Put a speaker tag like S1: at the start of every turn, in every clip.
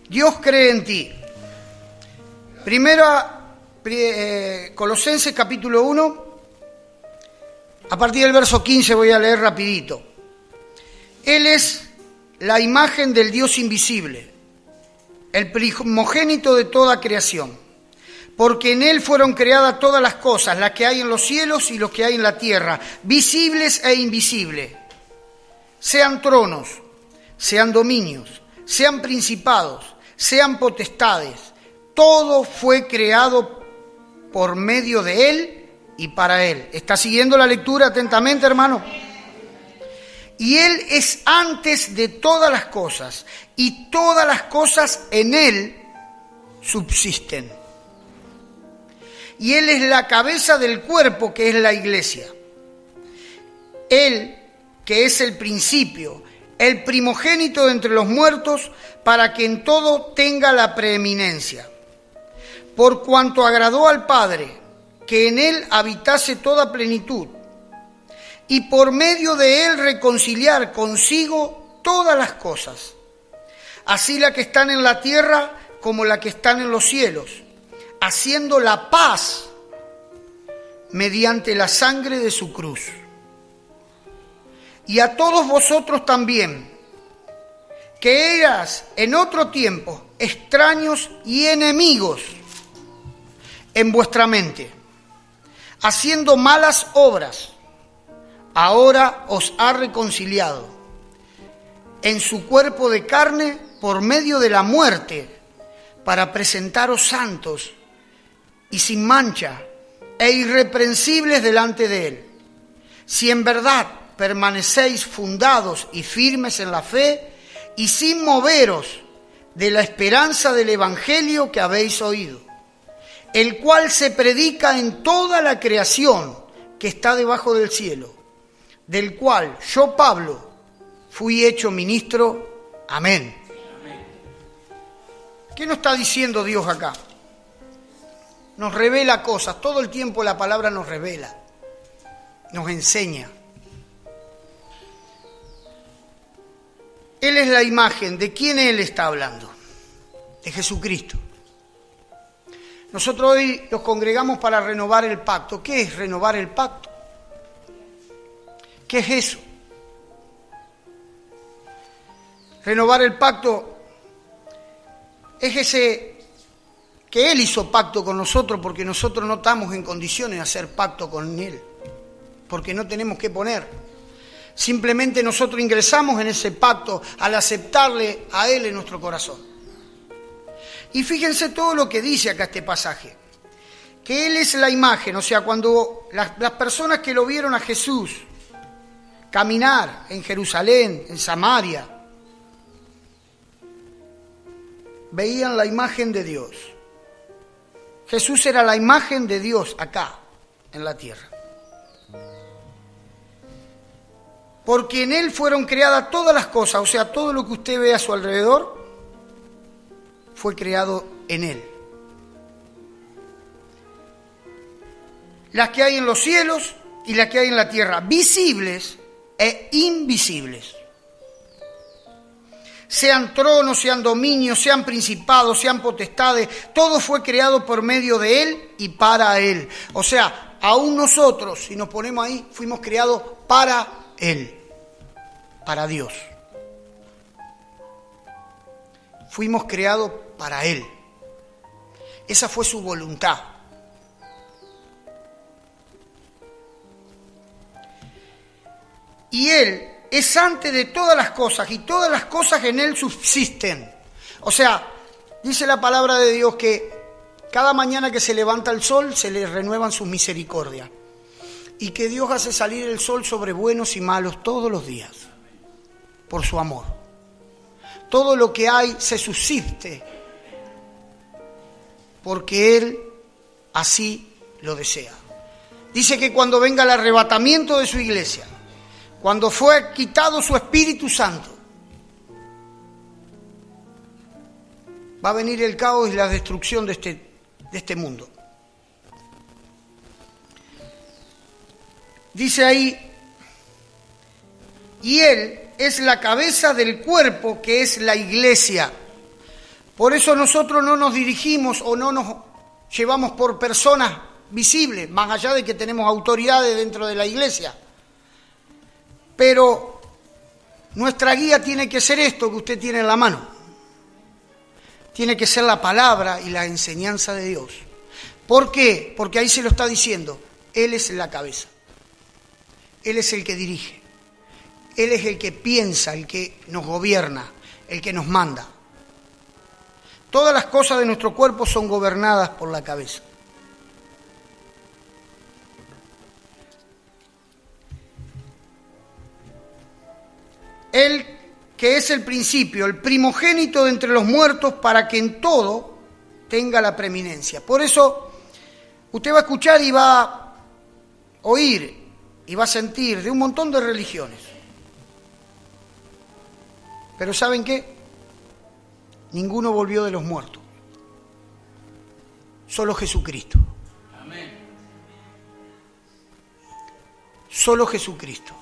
S1: Dios cree en ti. Colosenses capítulo 1, a partir del verso 15 voy a leer rapidito. Él es la imagen del Dios invisible, el primogénito de toda creación, porque en Él fueron creadas todas las cosas, las que hay en los cielos y los que hay en la tierra, visibles e invisibles, sean tronos, sean dominios, sean principados, sean potestades. Todo fue creado por medio de Él y para Él. ¿Está siguiendo la lectura atentamente, hermano? Y Él es antes de todas las cosas, y todas las cosas en Él subsisten. Y Él es la cabeza del cuerpo, que es la iglesia. Él, que es el principio, el primogénito de entre los muertos, para que en todo tenga la preeminencia. Por cuanto agradó al Padre, que en Él habitase toda plenitud, y por medio de Él reconciliar consigo todas las cosas, así las que están en la tierra como las que están en los cielos, haciendo la paz mediante la sangre de su cruz. Y a todos vosotros también, que eras en otro tiempo extraños y enemigos en vuestra mente, haciendo malas obras, ahora os ha reconciliado en su cuerpo de carne por medio de la muerte, para presentaros santos y sin mancha e irreprensibles delante de Él. Si en verdad permanecéis fundados y firmes en la fe y sin moveros de la esperanza del Evangelio que habéis oído, el cual se predica en toda la creación que está debajo del cielo, del cual yo, Pablo, fui hecho ministro. Amén. ¿Qué nos está diciendo Dios acá? Nos revela cosas, todo el tiempo la palabra nos revela, nos enseña. Él es la imagen. ¿De quién Él está hablando? De Jesucristo. Nosotros hoy nos congregamos para renovar el pacto. ¿Qué es renovar el pacto? ¿Qué es eso? Renovar el pacto es ese que Él hizo pacto con nosotros, porque nosotros no estamos en condiciones de hacer pacto con Él, porque no tenemos que poner. Simplemente nosotros ingresamos en ese pacto al aceptarle a Él en nuestro corazón. Y fíjense todo lo que dice acá este pasaje, que Él es la imagen. O sea, cuando las personas que lo vieron a Jesús caminar en Jerusalén, en Samaria, veían la imagen de Dios. Jesús era la imagen de Dios acá, en la tierra. Porque en Él fueron creadas todas las cosas, o sea, todo lo que usted ve a su alrededor fue creado en Él. Las que hay en los cielos y las que hay en la tierra, visibles e invisibles. Sean tronos, sean dominios, sean principados, sean potestades, todo fue creado por medio de Él y para Él. O sea, aún nosotros, si nos ponemos ahí, fuimos creados para Él, para Dios. Fuimos creados para Él. Esa fue su voluntad. Y Él es antes de todas las cosas, y todas las cosas en Él subsisten. O sea, dice la palabra de Dios que cada mañana que se levanta el sol se le renuevan sus misericordias, y que Dios hace salir el sol sobre buenos y malos todos los días, por su amor. Todo lo que hay se subsiste, porque Él así lo desea. Dice que cuando venga el arrebatamiento de su iglesia, cuando fue quitado su Espíritu Santo, va a venir el caos y la destrucción de este mundo. Dice ahí, y Él es la cabeza del cuerpo, que es la iglesia. Por eso nosotros no nos dirigimos o no nos llevamos por personas visibles, más allá de que tenemos autoridades dentro de la iglesia. Pero nuestra guía tiene que ser esto que usted tiene en la mano. Tiene que ser la palabra y la enseñanza de Dios. ¿Por qué? Porque ahí se lo está diciendo. Él es la cabeza. Él es el que dirige. Él es el que piensa, el que nos gobierna, el que nos manda. Todas las cosas de nuestro cuerpo son gobernadas por la cabeza. Él que es el principio, el primogénito de entre los muertos, para que en todo tenga la preeminencia. Por eso usted va a escuchar y va a oír y va a sentir de un montón de religiones. Pero ¿saben qué? Ninguno volvió de los muertos. Solo Jesucristo. Amén. Solo Jesucristo.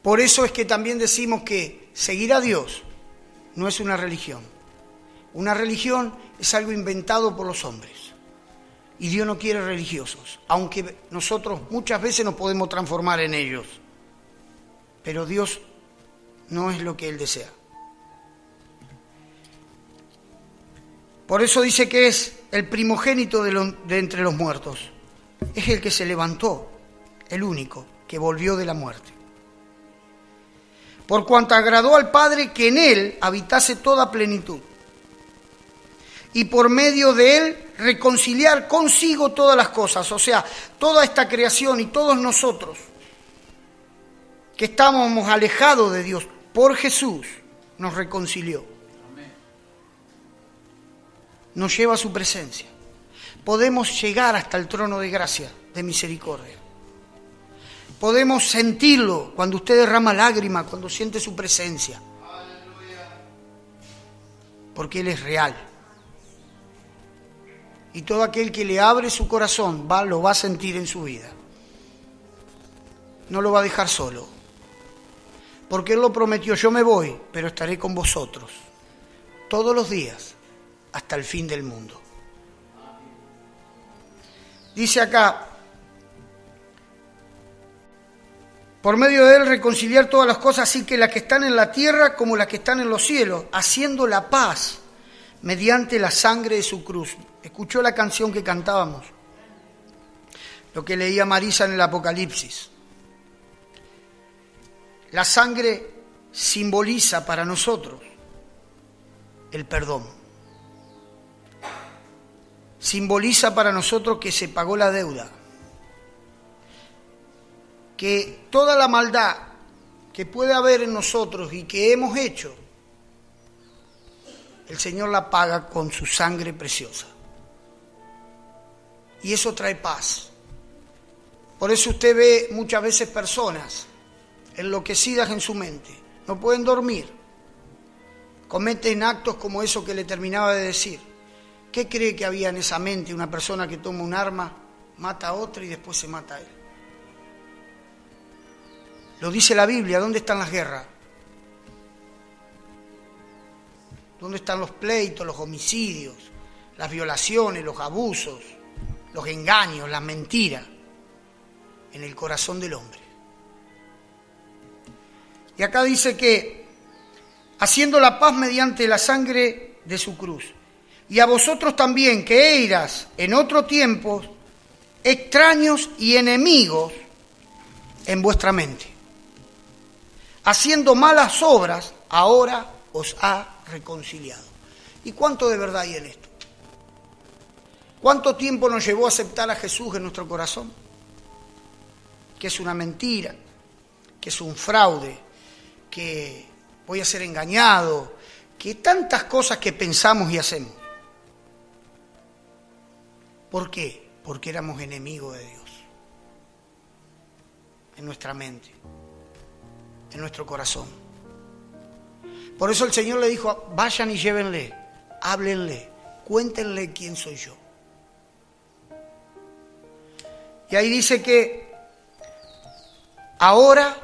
S1: Por eso es que también decimos que seguir a Dios no es una religión. Una religión es algo inventado por los hombres. Y Dios no quiere religiosos, aunque nosotros muchas veces nos podemos transformar en ellos. Pero Dios no es lo que Él desea. Por eso dice que es el primogénito de entre los muertos. Es el que se levantó, el único que volvió de la muerte. Por cuanto agradó al Padre que en Él habitase toda plenitud. Y por medio de Él reconciliar consigo todas las cosas. O sea, toda esta creación y todos nosotros que estábamos alejados de Dios, por Jesús nos reconcilió. Nos lleva a su presencia. Podemos llegar hasta el trono de gracia, de misericordia. Podemos sentirlo cuando usted derrama lágrimas, cuando siente su presencia. Porque Él es real. Y todo aquel que le abre su corazón lo va a sentir en su vida. No lo va a dejar solo. Porque Él lo prometió, yo me voy, pero estaré con vosotros todos los días hasta el fin del mundo. Dice acá, por medio de Él reconciliar todas las cosas, así que las que están en la tierra como las que están en los cielos, haciendo la paz mediante la sangre de su cruz. ¿Escuchó la canción que cantábamos? Lo que leía Marisa en el Apocalipsis. La sangre simboliza para nosotros el perdón. Simboliza para nosotros que se pagó la deuda. Que toda la maldad que puede haber en nosotros y que hemos hecho, el Señor la paga con su sangre preciosa. Y eso trae paz. Por eso usted ve muchas veces personas enloquecidas en su mente. No pueden dormir. Cometen actos como eso que le terminaba de decir. ¿Qué cree que había en esa mente una persona que toma un arma, mata a otra y después se mata a él? Lo dice la Biblia. ¿Dónde están las guerras? ¿Dónde están los pleitos, los homicidios, las violaciones, los abusos, los engaños, las mentiras? En el corazón del hombre. Y acá dice que haciendo la paz mediante la sangre de su cruz. Y a vosotros también, que eras en otro tiempo extraños y enemigos en vuestra mente, haciendo malas obras, ahora os ha reconciliado. ¿Y cuánto de verdad hay en esto? ¿Cuánto tiempo nos llevó a aceptar a Jesús en nuestro corazón? Que es una mentira, que es un fraude, que voy a ser engañado, que tantas cosas que pensamos y hacemos. ¿Por qué? Porque éramos enemigos de Dios. En nuestra mente, en nuestro corazón. Por eso el Señor le dijo, vayan y llévenle, háblenle, cuéntenle quién soy yo. Y ahí dice que ahora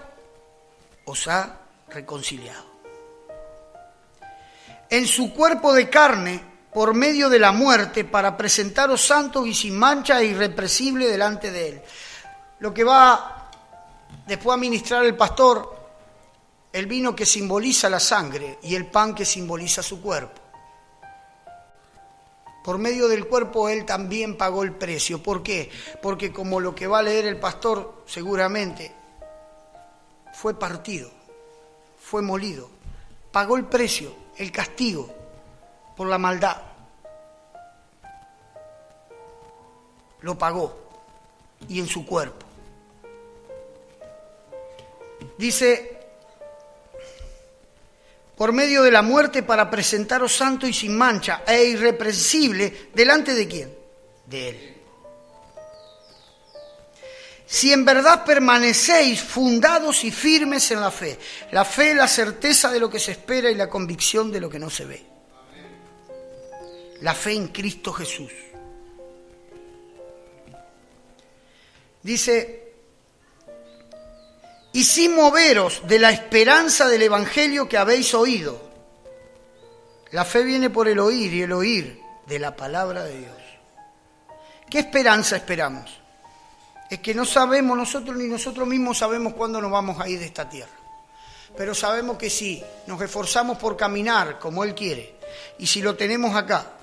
S1: os ha reconciliado. en su cuerpo de carne por medio de la muerte para presentaros santos y sin mancha e irrepresible delante de Él. Lo que va después a ministrar el pastor, el vino que simboliza la sangre y el pan que simboliza su cuerpo. Por medio del cuerpo Él también pagó el precio. ¿Por qué? Porque como lo que va a leer el pastor seguramente, fue partido, fue molido, pagó el precio, el castigo por la maldad. Lo pagó y en su cuerpo. Dice, por medio de la muerte para presentaros santo y sin mancha e irreprensible, ¿delante de quién? De Él. Si en verdad permanecéis fundados y firmes en la fe. La fe es la certeza de lo que se espera y la convicción de lo que no se ve. La fe en Cristo Jesús. Dice, y sin moveros de la esperanza del Evangelio que habéis oído. La fe viene por el oír y el oír de la palabra de Dios. ¿Qué esperanza esperamos? Es que no sabemos nosotros ni nosotros mismos sabemos cuándo nos vamos a ir de esta tierra. Pero sabemos que si nos esforzamos por caminar como Él quiere y si lo tenemos acá,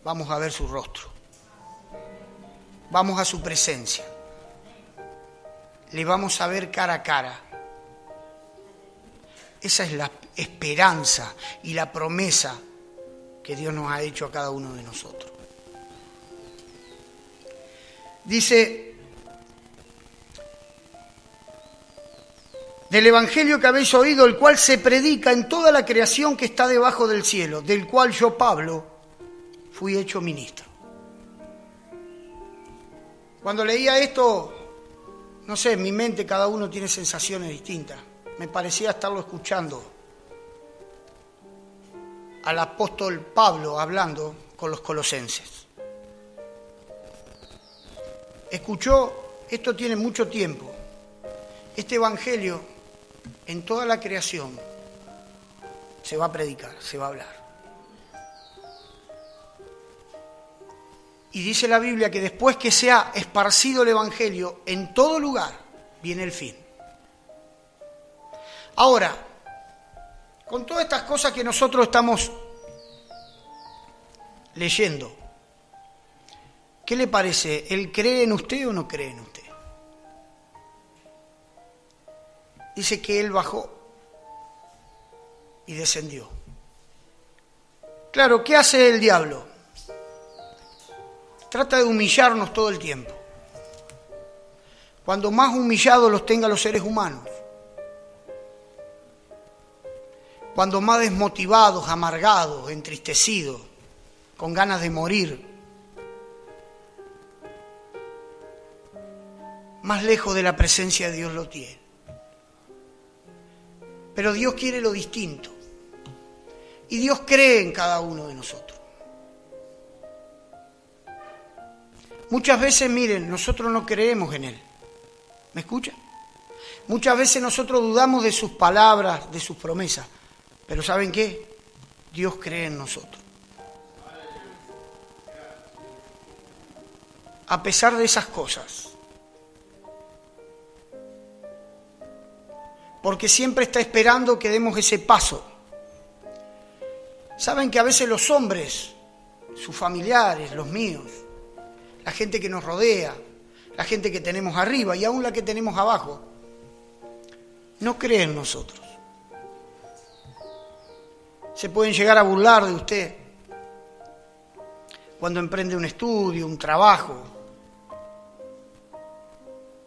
S1: vamos a ver su rostro. Vamos a su presencia. Le vamos a ver cara a cara. Esa es la esperanza y la promesa que Dios nos ha hecho a cada uno de nosotros. Dice, del Evangelio que habéis oído, el cual se predica en toda la creación que está debajo del cielo, del cual yo, Pablo, fui hecho ministro. Cuando leía esto, no sé, en mi mente cada uno tiene sensaciones distintas. Me parecía estarlo escuchando al apóstol Pablo hablando con los colosenses. Escuchó, esto tiene mucho tiempo, este evangelio en toda la creación se va a predicar, se va a hablar. Y dice la Biblia que después que se ha esparcido el evangelio en todo lugar, viene el fin. Ahora, con todas estas cosas que nosotros estamos leyendo, ¿qué le parece? ¿Él cree en usted o no cree en usted? Dice que Él bajó y descendió. Claro, ¿qué hace el diablo? Trata de humillarnos todo el tiempo. Cuando más humillados los tenga los seres humanos. Cuando más desmotivados, amargados, entristecidos, con ganas de morir, más lejos de la presencia de Dios lo tiene. Pero Dios quiere lo distinto. Y Dios cree en cada uno de nosotros. Muchas veces, miren, nosotros no creemos en Él. ¿Me escuchan? Muchas veces nosotros dudamos de sus palabras, de sus promesas. Pero ¿saben qué? Dios cree en nosotros. A pesar de esas cosas. Porque siempre está esperando que demos ese paso. Saben que a veces los hombres, sus familiares, los míos, la gente que nos rodea, la gente que tenemos arriba y aún la que tenemos abajo, no creen en nosotros. Se pueden llegar a burlar de usted cuando emprende un estudio, un trabajo,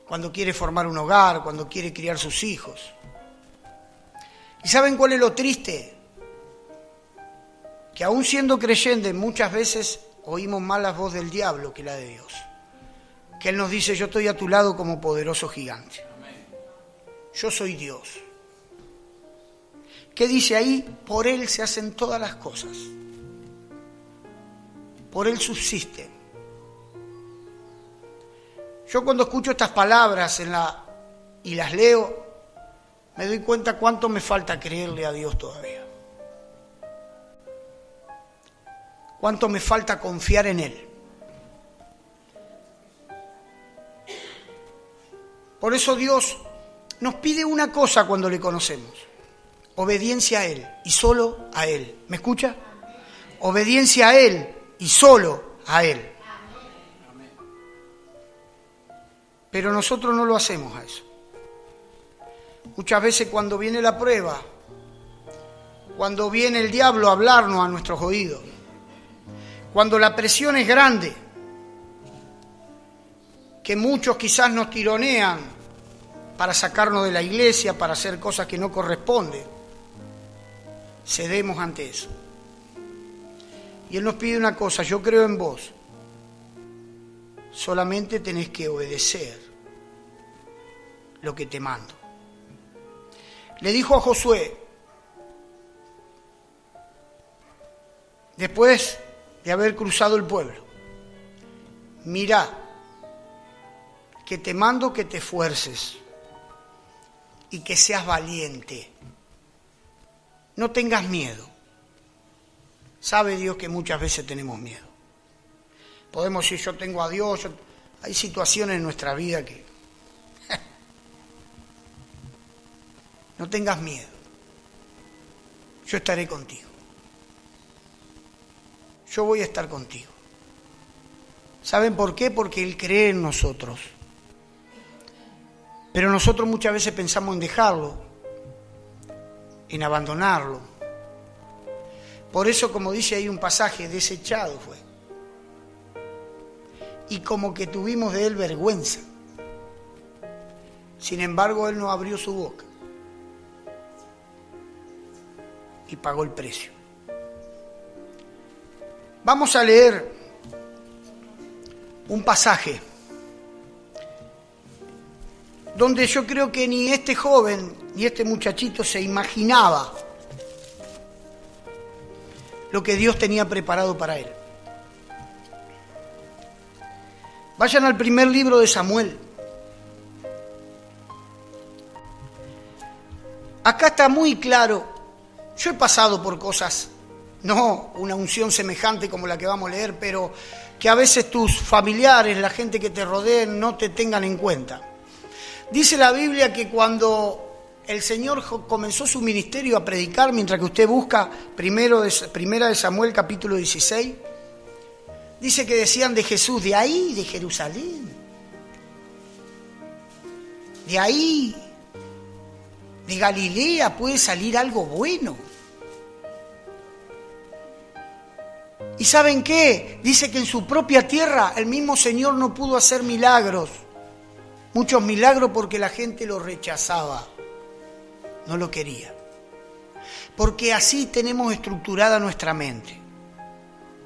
S1: cuando quiere formar un hogar, cuando quiere criar sus hijos. ¿Y saben cuál es lo triste? Que aún siendo creyentes muchas veces oímos más la voz del diablo que la de Dios. Que Él nos dice, yo estoy a tu lado como poderoso gigante. Yo soy Dios. ¿Qué dice ahí? Por Él se hacen todas las cosas. Por Él subsisten. Yo cuando escucho estas palabras y las leo, me doy cuenta cuánto me falta creerle a Dios todavía. ¿Cuánto me falta confiar en Él? Por eso Dios nos pide una cosa cuando le conocemos: obediencia a Él y solo a Él. ¿Me escucha? Obediencia a Él y solo a Él. Pero nosotros no lo hacemos a eso. Muchas veces cuando viene la prueba, cuando viene el diablo a hablarnos a nuestros oídos, cuando la presión es grande, que muchos quizás nos tironean para sacarnos de la iglesia, para hacer cosas que no corresponden, cedemos ante eso. Y Él nos pide una cosa: yo creo en vos, solamente tenés que obedecer lo que te mando. Le dijo a Josué, después de haber cruzado el pueblo: mirá, que te mando que te esfuerces y que seas valiente. No tengas miedo. Sabe Dios que muchas veces tenemos miedo. Podemos decir, yo tengo a Dios. Hay situaciones en nuestra vida que... No tengas miedo. Yo estaré contigo. Yo voy a estar contigo. ¿Saben por qué? Porque Él cree en nosotros. Pero nosotros muchas veces pensamos en dejarlo, en abandonarlo. Por eso, como dice ahí un pasaje, desechado fue. Y como que tuvimos de Él vergüenza. Sin embargo, Él no abrió su boca y pagó el precio. Vamos a leer un pasaje donde yo creo que ni este joven ni este muchachito se imaginaba lo que Dios tenía preparado para él. Vayan al primer libro de Samuel. Acá está muy claro. Yo he pasado por cosas, no una unción semejante como la que vamos a leer, pero que a veces tus familiares, la gente que te rodea, no te tengan en cuenta. Dice la Biblia que cuando el Señor comenzó su ministerio a predicar, mientras que usted busca primera de Samuel capítulo 16, dice que decían de Jesús: de ahí, de Jerusalén, de ahí, de Galilea puede salir algo bueno. ¿Y saben qué? Dice que en su propia tierra el mismo Señor no pudo hacer milagros. Muchos milagros porque la gente lo rechazaba, no lo quería. Porque así tenemos estructurada nuestra mente.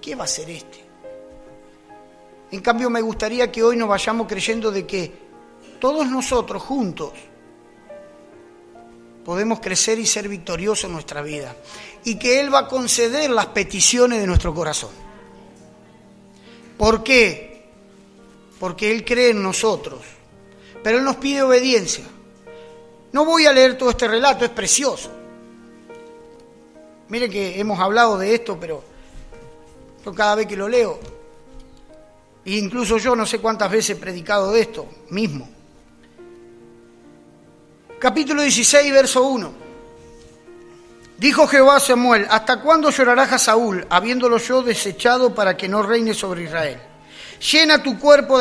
S1: ¿Qué va a ser este? En cambio, me gustaría que hoy nos vayamos creyendo de que todos nosotros juntos podemos crecer y ser victoriosos en nuestra vida. Y que Él va a conceder las peticiones de nuestro corazón. ¿Por qué? Porque Él cree en nosotros. Pero Él nos pide obediencia. No voy a leer todo este relato, es precioso. Miren que hemos hablado de esto, pero yo cada vez que lo leo, e incluso yo no sé cuántas veces he predicado de esto mismo. Capítulo 16, verso 1. Dijo Jehová a Samuel: ¿hasta cuándo llorarás a Saúl, habiéndolo yo desechado para que no reine sobre Israel? Llena tu cuerno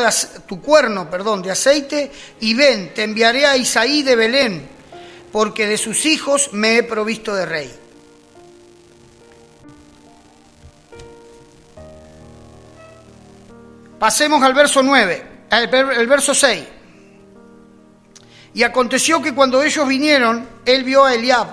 S1: de aceite y ven, te enviaré a Isaí de Belén, porque de sus hijos me he provisto de rey. Pasemos al verso 9, el verso 6. Y aconteció que cuando ellos vinieron, él vio a Eliab.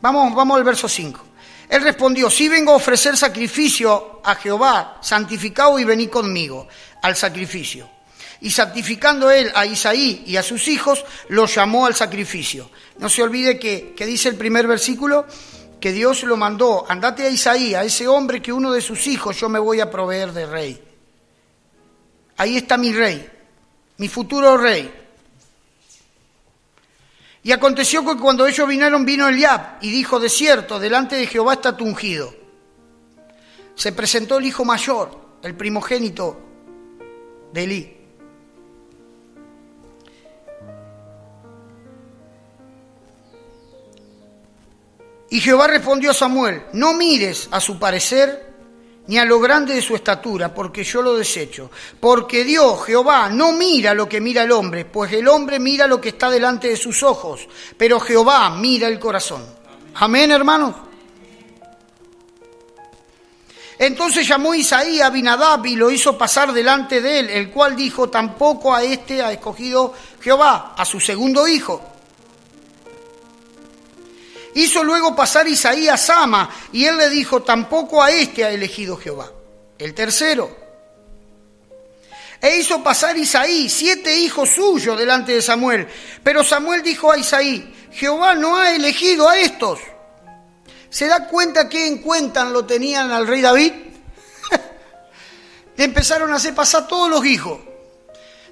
S1: Vamos al verso 5. Él respondió: sí vengo a ofrecer sacrificio a Jehová, santificaos y venid conmigo al sacrificio. Y santificando él a Isaí y a sus hijos, los llamó al sacrificio. No se olvide que dice el primer versículo, que Dios lo mandó: andate a Isaí, a ese hombre que uno de sus hijos yo me voy a proveer de rey. Ahí está mi rey, mi futuro rey. Y aconteció que cuando ellos vinieron, vino Eliab y dijo: de cierto, delante de Jehová está tu ungido. se presentó el hijo mayor, el primogénito de Elí. Y Jehová respondió a Samuel: no mires a su parecer ni a lo grande de su estatura, porque yo lo desecho. Porque Dios, Jehová, no mira lo que mira el hombre, pues el hombre mira lo que está delante de sus ojos, pero Jehová mira el corazón. Amén, hermanos. Entonces llamó Isaí a Abinadab y lo hizo pasar delante de él, el cual dijo: tampoco a este ha escogido Jehová, a su segundo hijo. Hizo luego pasar Isaí a Sama, y él le dijo: tampoco a este ha elegido Jehová, el tercero. E hizo pasar Isaí 7 hijos suyos delante de Samuel. Pero Samuel dijo a Isaí: Jehová no ha elegido a estos. ¿Se da cuenta que en cuenta lo tenían al rey David? Le empezaron a hacer pasar todos los hijos.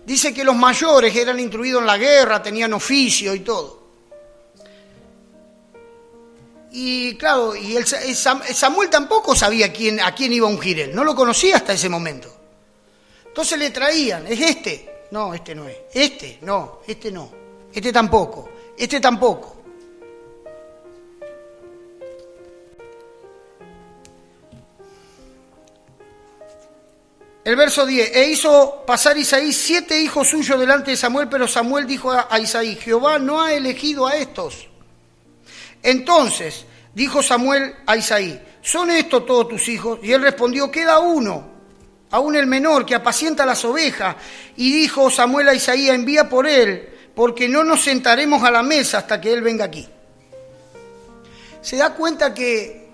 S1: Dice que los mayores eran instruidos en la guerra, tenían oficio y todo. Y claro, y Samuel tampoco sabía a quién iba a ungir él, no lo conocía hasta ese momento. Entonces le traían: ¿es este? No, este no es. Este, no, este no. Este tampoco, este tampoco. El verso 10, e hizo pasar Isaí 7 hijos suyos delante de Samuel, pero Samuel dijo a Isaí: Jehová no ha elegido a estos. Entonces dijo Samuel a Isaí: ¿son estos todos tus hijos? Y él respondió: queda uno, aún el menor, que apacienta las ovejas. Y dijo Samuel a Isaí: envía por él, porque no nos sentaremos a la mesa hasta que él venga aquí. ¿Se da cuenta que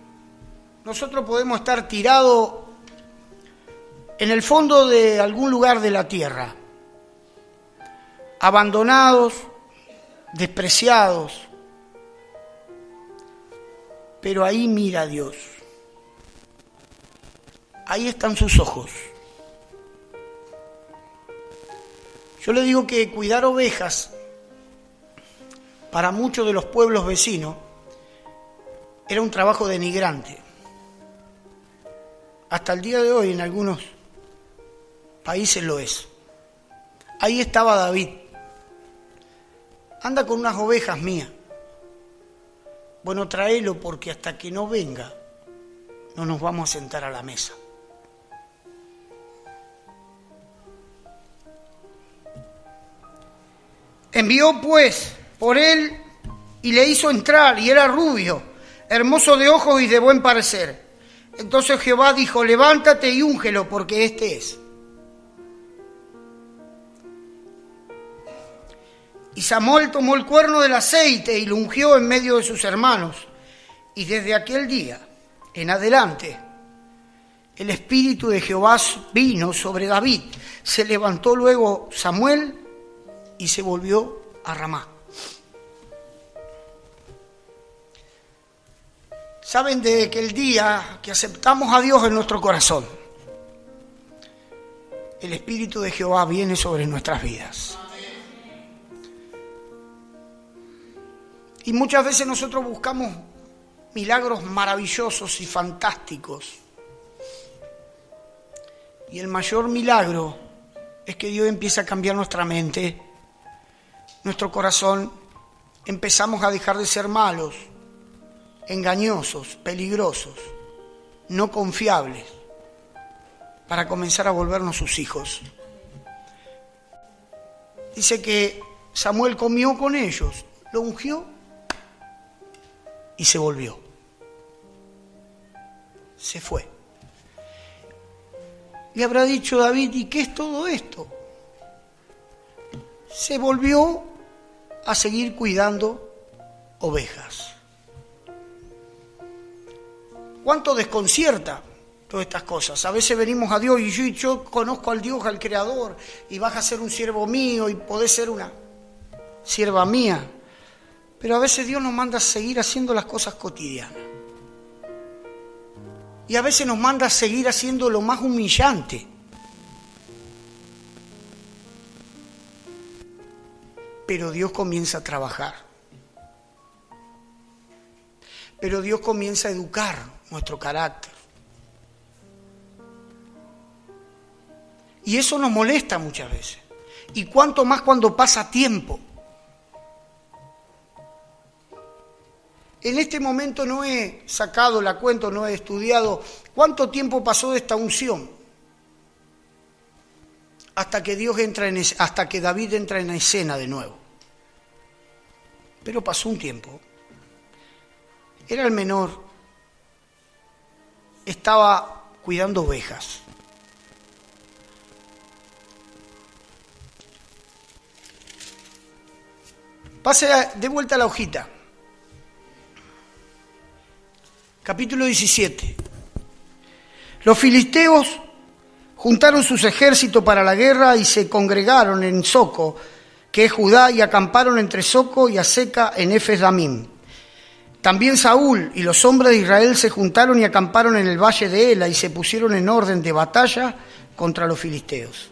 S1: nosotros podemos estar tirados en el fondo de algún lugar de la tierra, abandonados, despreciados, pero ahí mira a Dios? Ahí están sus ojos. Yo le digo que cuidar ovejas para muchos de los pueblos vecinos era un trabajo denigrante. Hasta el día de hoy en algunos países lo es. Ahí estaba David. Anda con unas ovejas mías. Bueno, tráelo, porque hasta que no venga no nos vamos a sentar a la mesa. Envió pues por él y le hizo entrar, y era rubio, hermoso de ojos y de buen parecer. Entonces Jehová dijo: levántate y úngelo, porque este es. Y Samuel tomó el cuerno del aceite y lo ungió en medio de sus hermanos. Y desde aquel día en adelante el Espíritu de Jehová vino sobre David. Se levantó luego Samuel y se volvió a Ramá. Saben de que el día que aceptamos a Dios en nuestro corazón, el Espíritu de Jehová viene sobre nuestras vidas. Y muchas veces nosotros buscamos milagros maravillosos y fantásticos. Y el mayor milagro es que Dios empieza a cambiar nuestra mente, nuestro corazón. Empezamos a dejar de ser malos, engañosos, peligrosos, no confiables, para comenzar a volvernos sus hijos. Dice que Samuel comió con ellos, lo ungió y se volvió. Se fue. Le habrá dicho David: ¿y qué es todo esto? Se volvió a seguir cuidando ovejas. ¿Cuánto desconcierta todas estas cosas? A veces venimos a Dios y yo conozco al Dios, al Creador, y vas a ser un siervo mío y podés ser una sierva mía. Pero a veces Dios nos manda a seguir haciendo las cosas cotidianas. Y a veces nos manda a seguir haciendo lo más humillante. Pero Dios comienza a trabajar. Pero Dios comienza a educar nuestro carácter. Y eso nos molesta muchas veces. Y cuánto más cuando pasa tiempo. En este momento no he sacado la cuenta, no he estudiado cuánto tiempo pasó de esta unción hasta que hasta que David entra en escena de nuevo. Pero pasó un tiempo. Era el menor. Estaba cuidando ovejas. Pase de vuelta a la hojita. Capítulo 17. Los filisteos juntaron sus ejércitos para la guerra y se congregaron en Soco, que es Judá, y acamparon entre Soco y Aseca en Efes-Damim. También Saúl y los hombres de Israel se juntaron y acamparon en el valle de Ela y se pusieron en orden de batalla contra los filisteos.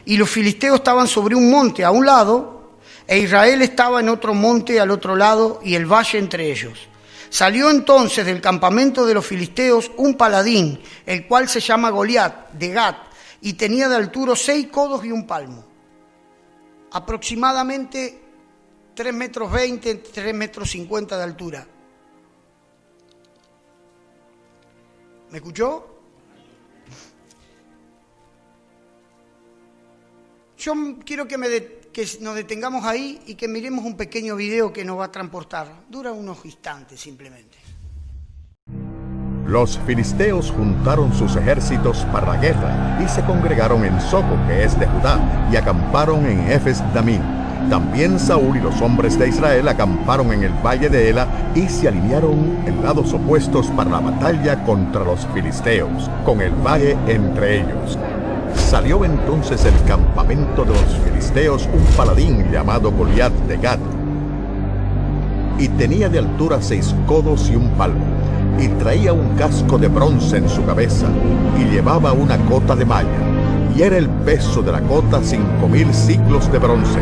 S1: Y los filisteos estaban sobre un monte a un lado, e Israel estaba en otro monte al otro lado, y el valle entre ellos. Salió entonces del campamento de los filisteos un paladín, el cual se llama Goliat, de Gat, y tenía de altura 6 codos y un palmo. Aproximadamente 3,20 metros, 3,50 metros de altura. ¿Me escuchó? Yo quiero que nos detengamos ahí y que miremos un pequeño video que nos va a transportar. Dura unos instantes simplemente.
S2: Los filisteos juntaron sus ejércitos para la guerra y se congregaron en Soco, que es de Judá, y acamparon en Efes-Damim. También Saúl y los hombres de Israel acamparon en el valle de Ela y se alinearon en lados opuestos para la batalla contra los filisteos, con el valle entre ellos. Salió entonces del campamento de los filisteos un paladín llamado Goliat de Gat, y tenía de altura 6 codos y un palmo, y traía un casco de bronce en su cabeza, y llevaba una cota de malla, y era el peso de la cota 5,000 siclos de bronce.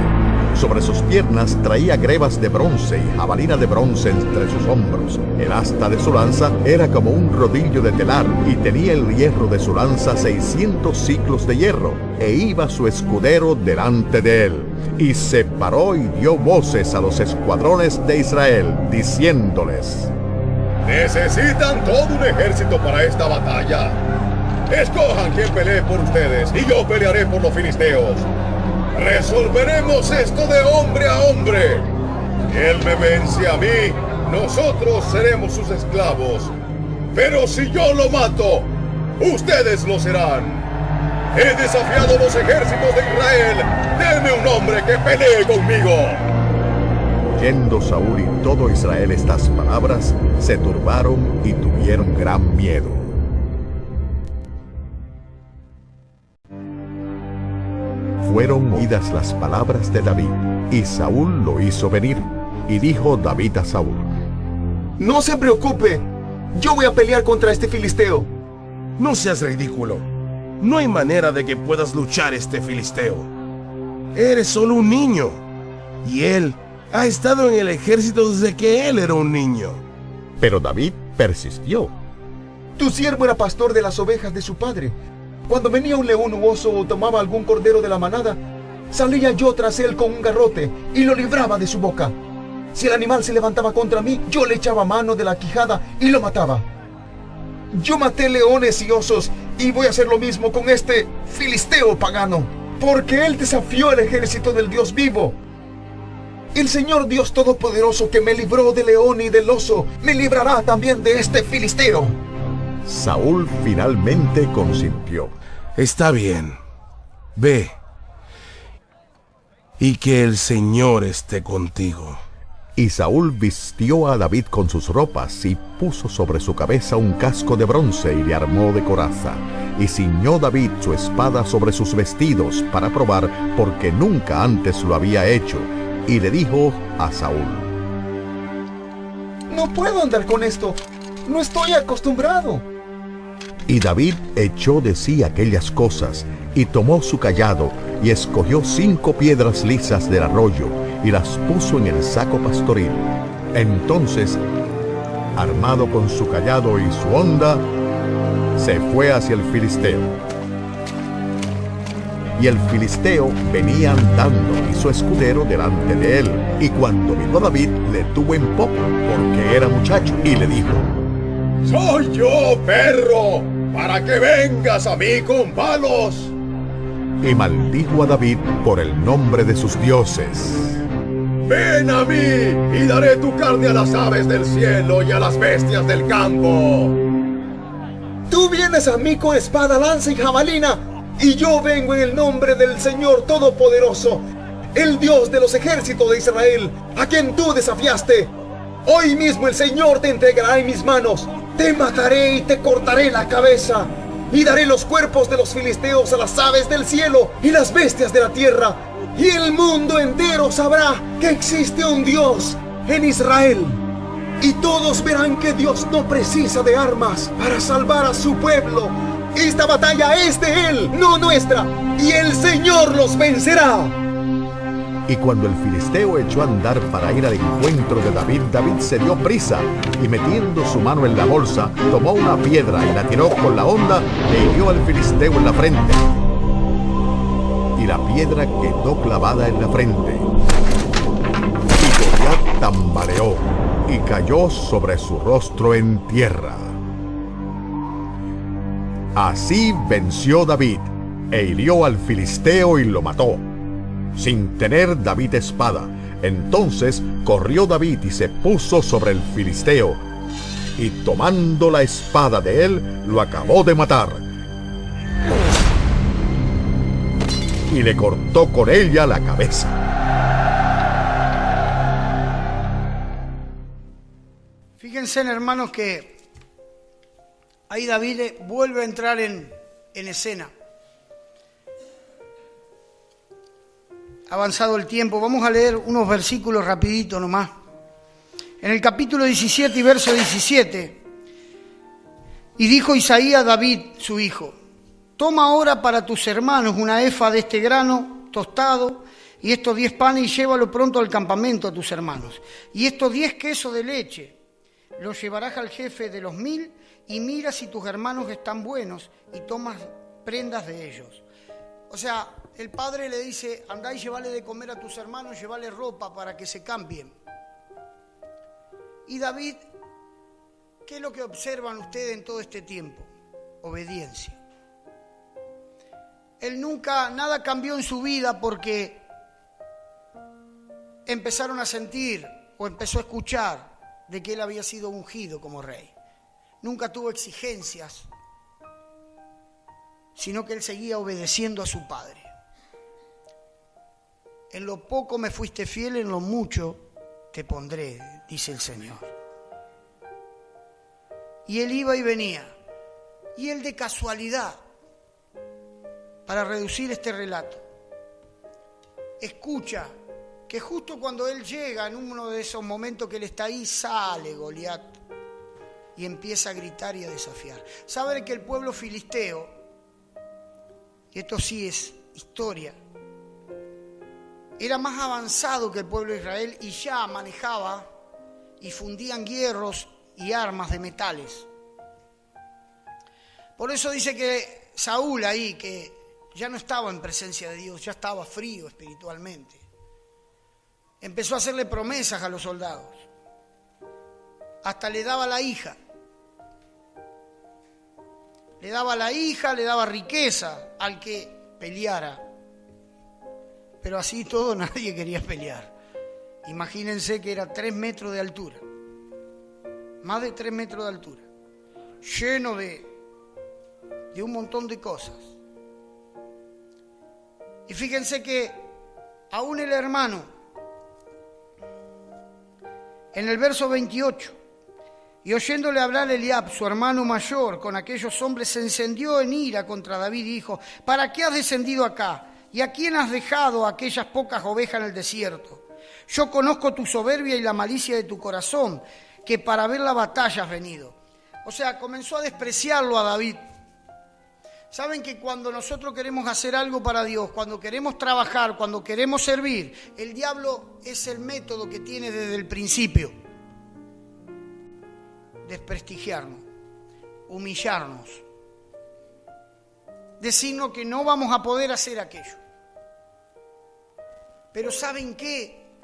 S2: Sobre sus piernas traía grebas de bronce y jabalina de bronce entre sus hombros. El asta de su lanza era como un rodillo de telar, y tenía el hierro de su lanza 600 siclos de hierro, e iba su escudero delante de él. Y se paró y dio voces a los escuadrones de Israel, diciéndoles:
S3: necesitan todo un ejército para esta batalla. Escojan quien pelee por ustedes, y yo pelearé por los filisteos. Resolveremos esto de hombre a hombre. Si él me vence a mí, nosotros seremos sus esclavos. Pero si yo lo mato, ustedes lo serán. He desafiado los ejércitos de Israel. Denme un hombre que pelee conmigo.
S2: Oyendo Saúl y todo Israel estas palabras, se turbaron y tuvieron gran miedo. Fueron oídas las palabras de David, y Saúl lo hizo venir. Y dijo David a Saúl:
S4: no se preocupe, yo voy a pelear contra este filisteo.
S5: No seas ridículo. No hay manera de que puedas luchar este filisteo. Eres solo un niño, y él ha estado en el ejército desde que él era un niño.
S2: Pero David persistió:
S4: tu siervo era pastor de las ovejas de su padre. Cuando venía un león u oso o tomaba algún cordero de la manada, salía yo tras él con un garrote y lo libraba de su boca. Si el animal se levantaba contra mí, yo le echaba mano de la quijada y lo mataba. Yo maté leones y osos, y voy a hacer lo mismo con este filisteo pagano, porque él desafió el ejército del Dios vivo. El Señor Dios Todopoderoso, que me libró del león y del oso, me librará también de este filisteo.
S2: Saúl finalmente consintió.
S5: Está bien, ve, y que el Señor esté contigo.
S2: Y Saúl vistió a David con sus ropas, y puso sobre su cabeza un casco de bronce, y le armó de coraza. Y ciñó David su espada sobre sus vestidos, para probar, porque nunca antes lo había hecho. Y le dijo a Saúl:
S4: no puedo andar con esto, no estoy acostumbrado.
S2: Y David echó de sí aquellas cosas, y tomó su cayado, y escogió 5 piedras lisas del arroyo, y las puso en el saco pastoril. Entonces, armado con su cayado y su honda, se fue hacia el filisteo. y el filisteo venía andando y su escudero delante de él. Y cuando vino a David, le tuvo en poco, porque era muchacho, y le dijo:
S3: ¡Soy yo, perro, para que vengas a mí con palos!
S2: Y maldijo a David por el nombre de sus dioses.
S3: ¡Ven a mí y daré tu carne a las aves del cielo y a las bestias del campo!
S4: Tú vienes a mí con espada, lanza y jabalina, y yo vengo en el nombre del Señor Todopoderoso, el Dios de los ejércitos de Israel, a quien tú desafiaste. Hoy mismo el Señor te entregará en mis manos. Te mataré y te cortaré la cabeza, y daré los cuerpos de los filisteos a las aves del cielo y las bestias de la tierra, y el mundo entero sabrá que existe un Dios en Israel. Y todos verán que Dios no precisa de armas para salvar a su pueblo. Esta batalla es de Él, no nuestra, y el Señor los vencerá.
S2: Y cuando el filisteo echó a andar para ir al encuentro de David, David se dio prisa, y metiendo su mano en la bolsa, tomó una piedra y la tiró con la honda e hirió al filisteo en la frente. Y la piedra quedó clavada en la frente. Y Goliat tambaleó y cayó sobre su rostro en tierra. Así venció David, e hirió al filisteo y lo mató, sin tener David espada. Entonces corrió David y se puso sobre el filisteo, y tomando la espada de él, lo acabó de matar, y le cortó con ella la cabeza.
S1: Fíjense, hermanos, que ahí David vuelve a entrar en escena. Avanzado el tiempo, vamos a leer unos versículos rapidito nomás. En el capítulo 17 y verso 17, y dijo Isaías a David, su hijo: toma ahora para tus hermanos una efa de este grano tostado y estos 10 panes, y llévalo pronto al campamento a tus hermanos. Y estos 10 quesos de leche los llevarás al jefe de los 1000, y mira si tus hermanos están buenos, y tomas prendas de ellos. O sea, el padre le dice: andá y llévale de comer a tus hermanos, llévale ropa para que se cambien. Y David, ¿qué es lo que observan ustedes en todo este tiempo? Obediencia. Él nunca, nada cambió en su vida porque empezaron a sentir o empezó a escuchar de que él había sido ungido como rey. Nunca tuvo exigencias, sino que él seguía obedeciendo a su padre. En lo poco me fuiste fiel, en lo mucho te pondré, dice el Señor. Y él iba y venía. Y él, de casualidad, para reducir este relato, escucha que justo cuando él llega, en uno de esos momentos que él está ahí, sale Goliat y empieza a gritar y a desafiar. Saben que el pueblo filisteo, y esto sí es historia, era más avanzado que el pueblo de Israel y ya manejaba y fundían hierros y armas de metales. Por eso dice que Saúl ahí, que ya no estaba en presencia de Dios, ya estaba frío espiritualmente, empezó a hacerle promesas a los soldados. Hasta le daba la hija. Le daba la hija, le daba riqueza al que peleara. Pero así todo nadie quería pelear. Imagínense que era 3 metros de altura. Más de 3 metros de altura. Lleno de un montón de cosas. Y fíjense que aún el hermano, en el verso 28, y oyéndole hablar Eliab, su hermano mayor, con aquellos hombres, se encendió en ira contra David y dijo: ¿para qué has descendido acá? ¿Y a quién has dejado aquellas pocas ovejas en el desierto? Yo conozco tu soberbia y la malicia de tu corazón, que para ver la batalla has venido. O sea, comenzó a despreciarlo a David. Saben que cuando nosotros queremos hacer algo para Dios, cuando queremos trabajar, cuando queremos servir, el diablo es el método que tiene desde el principio: desprestigiarnos, humillarnos, decirnos que no vamos a poder hacer aquello. Pero ¿saben qué?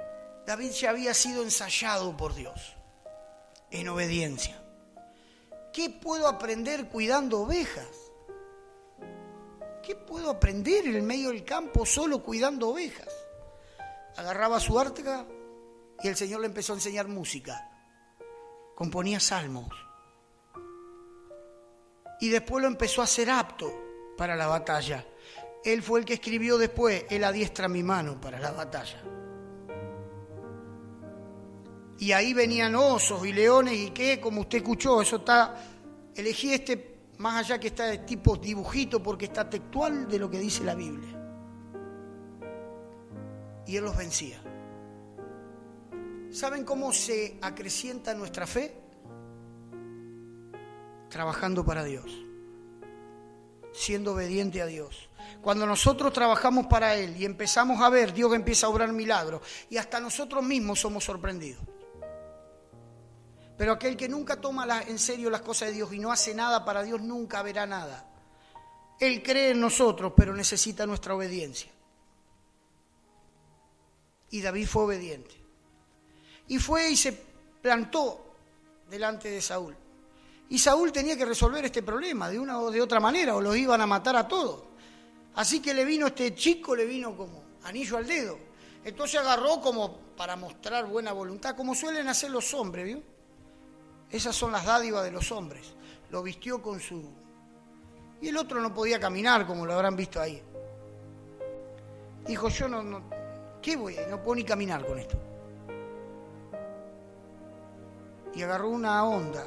S1: David ya había sido ensayado por Dios en obediencia. ¿Qué puedo aprender cuidando ovejas? ¿Qué puedo aprender en el medio del campo solo cuidando ovejas? Agarraba su arca y el Señor le empezó a enseñar música. Componía salmos. Y después lo empezó a hacer apto para la batalla. Él fue el que escribió después: Él adiestra mi mano para la batalla. Y ahí venían osos y leones y qué, como usted escuchó, eso está... Elegí más allá que está de tipo dibujito, porque está textual de lo que dice la Biblia. Y Él los vencía. ¿Saben cómo se acrecienta nuestra fe? Trabajando para Dios, siendo obediente a Dios. Cuando nosotros trabajamos para Él y empezamos a ver, Dios empieza a obrar milagros y hasta nosotros mismos somos sorprendidos. Pero aquel que nunca toma en serio las cosas de Dios y no hace nada para Dios, nunca verá nada. Él cree en nosotros, pero necesita nuestra obediencia. Y David fue obediente. Y fue y se plantó delante de Saúl. Y Saúl tenía que resolver este problema de una o de otra manera, o los iban a matar a todos. Así que le vino este chico, le vino como anillo al dedo. Entonces agarró como para mostrar buena voluntad, como suelen hacer los hombres, ¿vio? Esas son las dádivas de los hombres. Lo vistió con su... Y el otro no podía caminar, como lo habrán visto ahí. Dijo, yo no ¿qué voy? No puedo ni caminar con esto. Y agarró una onda.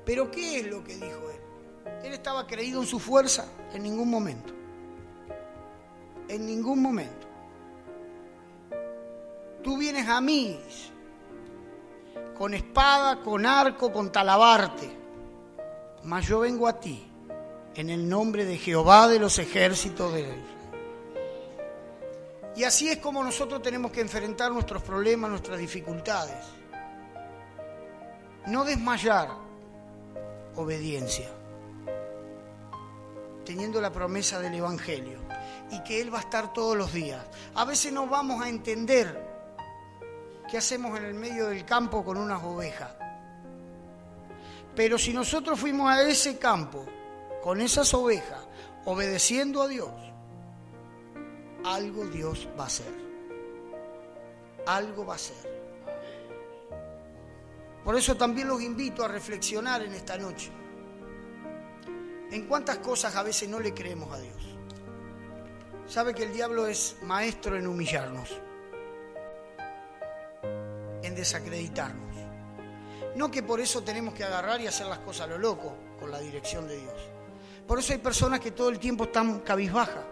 S1: ¿Pero qué es lo que dijo él? Él estaba creído en su fuerza en ningún momento. En ningún momento. Tú vienes a mí con espada, con arco, con talabarte, mas yo vengo a ti en el nombre de Jehová de los ejércitos de Israel. Y así es como nosotros tenemos que enfrentar nuestros problemas, nuestras dificultades. No desmayar, obediencia, teniendo la promesa del Evangelio y que Él va a estar todos los días. A veces no vamos a entender qué hacemos en el medio del campo con unas ovejas. Pero si nosotros fuimos a ese campo con esas ovejas, obedeciendo a Dios, algo Dios va a hacer. Algo va a hacer. Por eso también los invito a reflexionar en esta noche. En cuántas cosas a veces no le creemos a Dios. Sabe que el diablo es maestro en humillarnos, en desacreditarnos. No que por eso tenemos que agarrar y hacer las cosas a lo loco, con la dirección de Dios. Por eso hay personas que todo el tiempo están cabizbajas,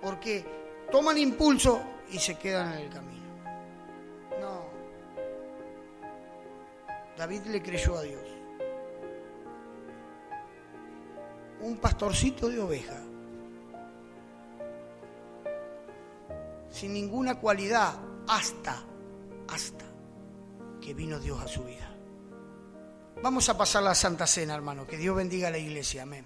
S1: porque toman impulso y se quedan en el camino. No. David le creyó a Dios. Un pastorcito de oveja, sin ninguna cualidad, hasta que vino Dios a su vida. Vamos a pasar la Santa Cena, hermano. Que Dios bendiga a la iglesia. Amén.